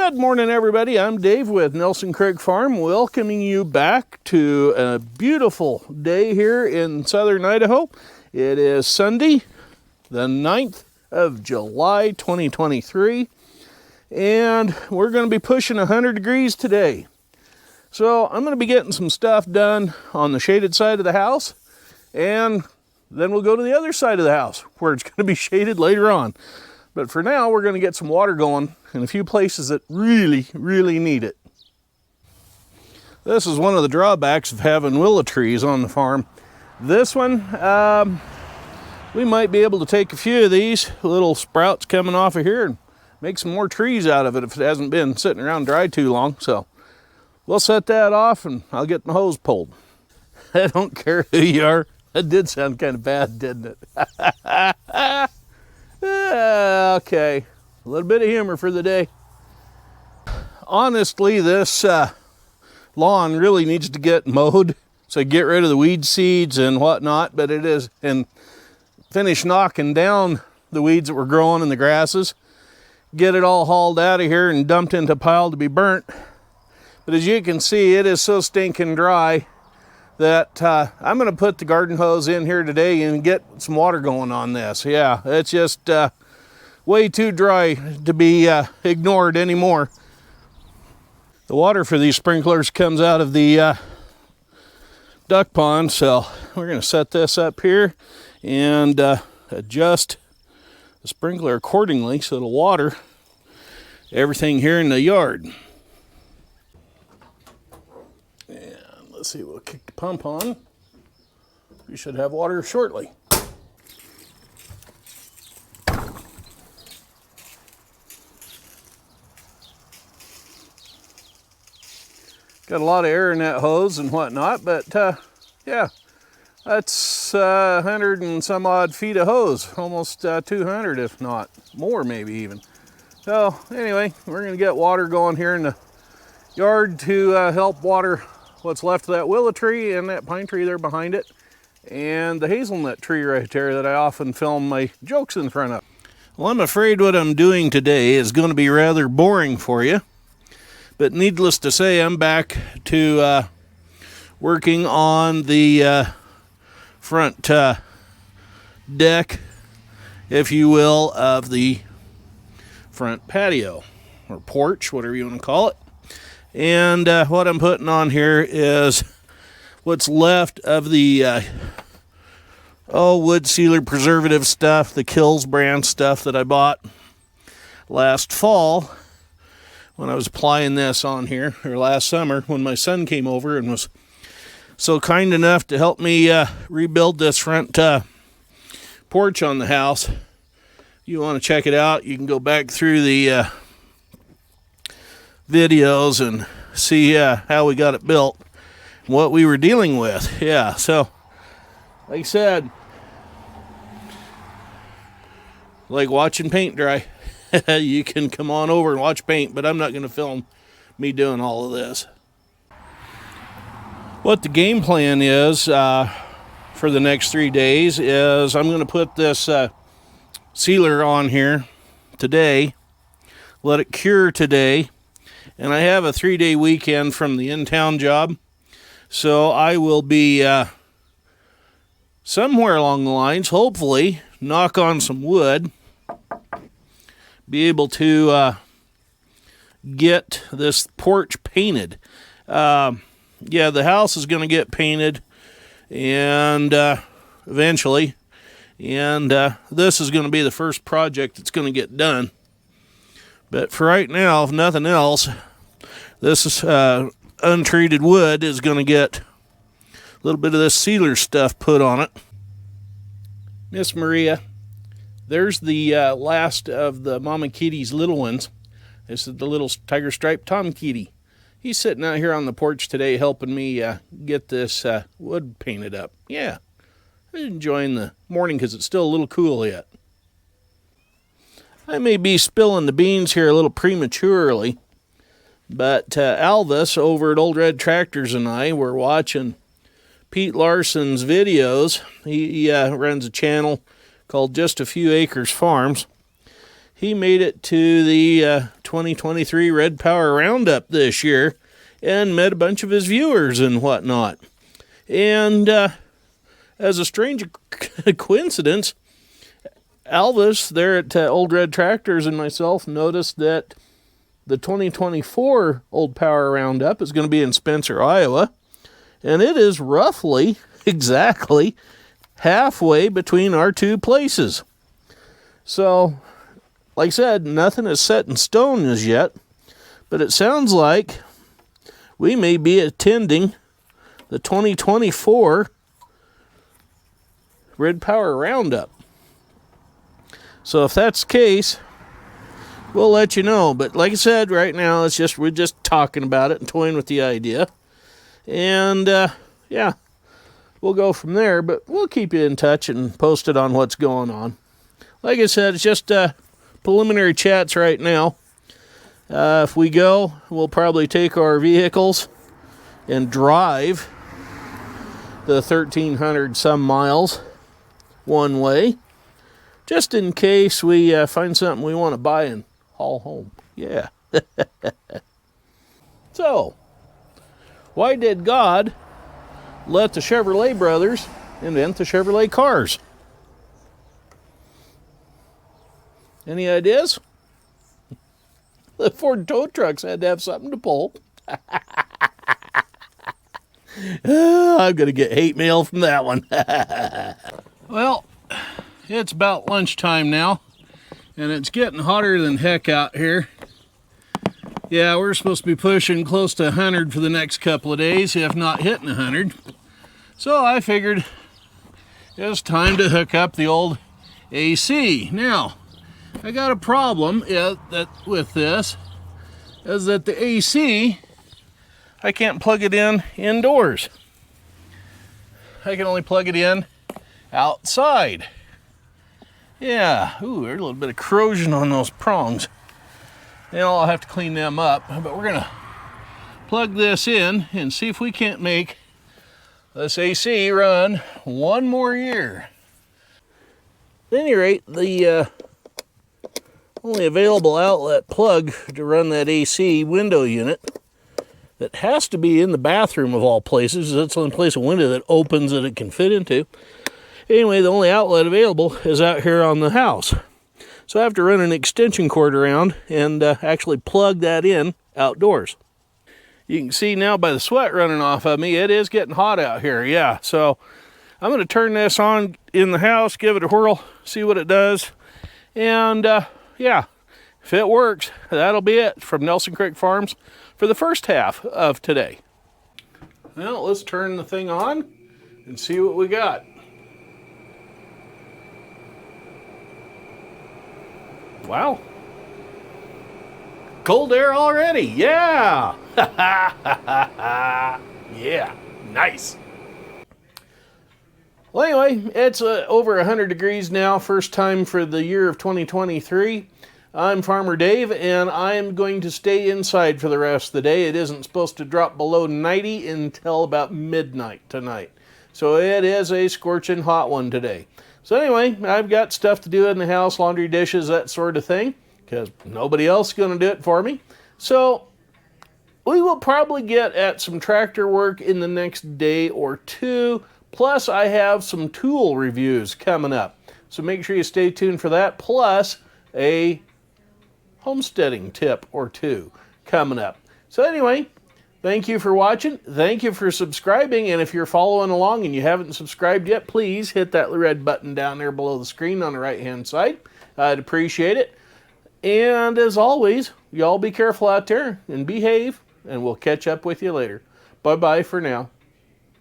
Good morning, everybody. I'm Dave with Nelson Creek Farm, welcoming you back to a beautiful day here in Southern Idaho. It is Sunday, the 9th of July, 2023, and we're going to be pushing 100 degrees today. So I'm going to be getting some stuff done on the shaded side of the house, and then we'll go to the other side of the house where it's going to be shaded later on. But for now, we're going to get some water going in a few places that really need it. This is one of the drawbacks of having willow trees on the farm. This one, we might be able to take a few of these little sprouts coming off of here and make some more trees out of it if it hasn't been sitting around dry too long. So we'll set that off and I'll get my hose pulled. I don't care who you are. That did sound kind of bad, didn't it? Okay, a little bit of humor for the day. Honestly, this lawn really needs to get mowed, so get rid of the weed seeds and whatnot, but it is, and finish knocking down the weeds that were growing in the grasses, get it all hauled out of here and dumped into a pile to be burnt. But as you can see, it is so stinking dry that I'm going to put the garden hose in here today and get some water going on this. Yeah, it's just way too dry to be ignored anymore. The water for these sprinklers comes out of the duck pond, so we're going to set this up here and adjust the sprinkler accordingly so it'll water everything here in the yard. Let's see, we'll kick the pump on. We should have water shortly. Got a lot of air in that hose and whatnot, but yeah, that's 100 and some odd feet of hose, almost 200 if not more, maybe even. So anyway, we're gonna get water going here in the yard to help water what's left of that willow tree and that pine tree there behind it, and the hazelnut tree right there that I often film my jokes in front of. Well, I'm afraid what I'm doing today is going to be rather boring for you, but needless to say, I'm back to working on the front deck, if you will, of the front patio or porch, whatever you want to call it. And what I'm putting on here is what's left of the wood sealer preservative stuff, the Kills brand stuff that I bought last fall when I was applying this on here, or last summer when my son came over and was so kind enough to help me rebuild this front porch on the house. You want to check it out, you can go back through the videos and see how we got it built, what we were dealing with. Yeah, so like I said, like watching paint dry. You can come on over and watch paint, but I'm not going to film me doing all of this. What the game plan is for the next 3 days is I'm going to put this sealer on here today, let it cure today. And I have a 3-day weekend from the in-town job, so I will be somewhere along the lines, hopefully, knock on some wood, be able to get this porch painted. Yeah, the house is going to get painted and eventually, and this is going to be the first project that's going to get done. But for right now, if nothing else, this is, untreated wood is going to get a little bit of this sealer stuff put on it. Miss Maria, there's the last of the Mama Kitty's little ones. This is the little tiger striped Tom Kitty. He's sitting out here on the porch today helping me get this wood painted up. Yeah, I'm enjoying the morning because it's still a little cool yet. I may be spilling the beans here a little prematurely, but Alvis over at Old Red Tractors and I were watching Pete Larson's videos. He runs a channel called Just a Few Acres Farms. He made it to the 2023 Red Power Roundup this year and met a bunch of his viewers and whatnot. And as a strange coincidence, Alvis there at Old Red Tractors and myself noticed that the 2024 Old Power Roundup is going to be in Spencer, Iowa, and it is roughly, exactly, halfway between our two places. So, like I said, nothing is set in stone as yet, but it sounds like we may be attending the 2024 Red Power Roundup. So if that's the case, we'll let you know. But like I said, right now we're just talking about it and toying with the idea. And yeah, we'll go from there. But we'll keep you in touch and posted on what's going on. Like I said, it's just preliminary chats right now. If we go, we'll probably take our vehicles and drive the 1,300 some miles one way, just in case we find something we want to buy and haul home. Yeah. So, why did God let the Chevrolet brothers invent the Chevrolet cars? Any ideas? The Ford tow trucks had to have something to pull. I'm going to get hate mail from that one. Well, it's about lunchtime now, and it's getting hotter than heck out here. Yeah, we're supposed to be pushing close to 100 for the next couple of days, if not hitting 100. So I figured it was time to hook up the old AC. Now, I got a problem with this, is that the AC, I can't plug it in indoors. I can only plug it in outside. Yeah, ooh, there's a little bit of corrosion on those prongs. And I'll have to clean them up, but we're gonna plug this in and see if we can't make this AC run one more year. At any rate, the only available outlet plug to run that AC window unit, that has to be in the bathroom of all places. That's the only place a window that opens that it can fit into. Anyway, the only outlet available is out here on the house. So I have to run an extension cord around and actually plug that in outdoors. You can see now by the sweat running off of me, it is getting hot out here. Yeah, so I'm going to turn this on in the house, give it a whirl, see what it does. And yeah, if it works, that'll be it from Nelson Creek Farms for the first half of today. Well, let's turn the thing on and see what we got. Wow. Cold air already. Yeah. Yeah, nice. Well, anyway, it's over 100 degrees now, first time for the year of 2023. I'm Farmer Dave, and I'm going to stay inside for the rest of the day. It isn't supposed to drop below 90 until about midnight tonight. So it is a scorching hot one today. So anyway, I've got stuff to do in the house, laundry, dishes, that sort of thing, because nobody else is going to do it for me. So we will probably get at some tractor work in the next day or two. Plus, I have some tool reviews coming up. So make sure you stay tuned for that. Plus, a homesteading tip or two coming up. So anyway, thank you for watching. Thank you for subscribing. And if you're following along and you haven't subscribed yet, please hit that red button down there below the screen on the right-hand side. I'd appreciate it. And as always, y'all be careful out there and behave, and we'll catch up with you later. Bye-bye for now.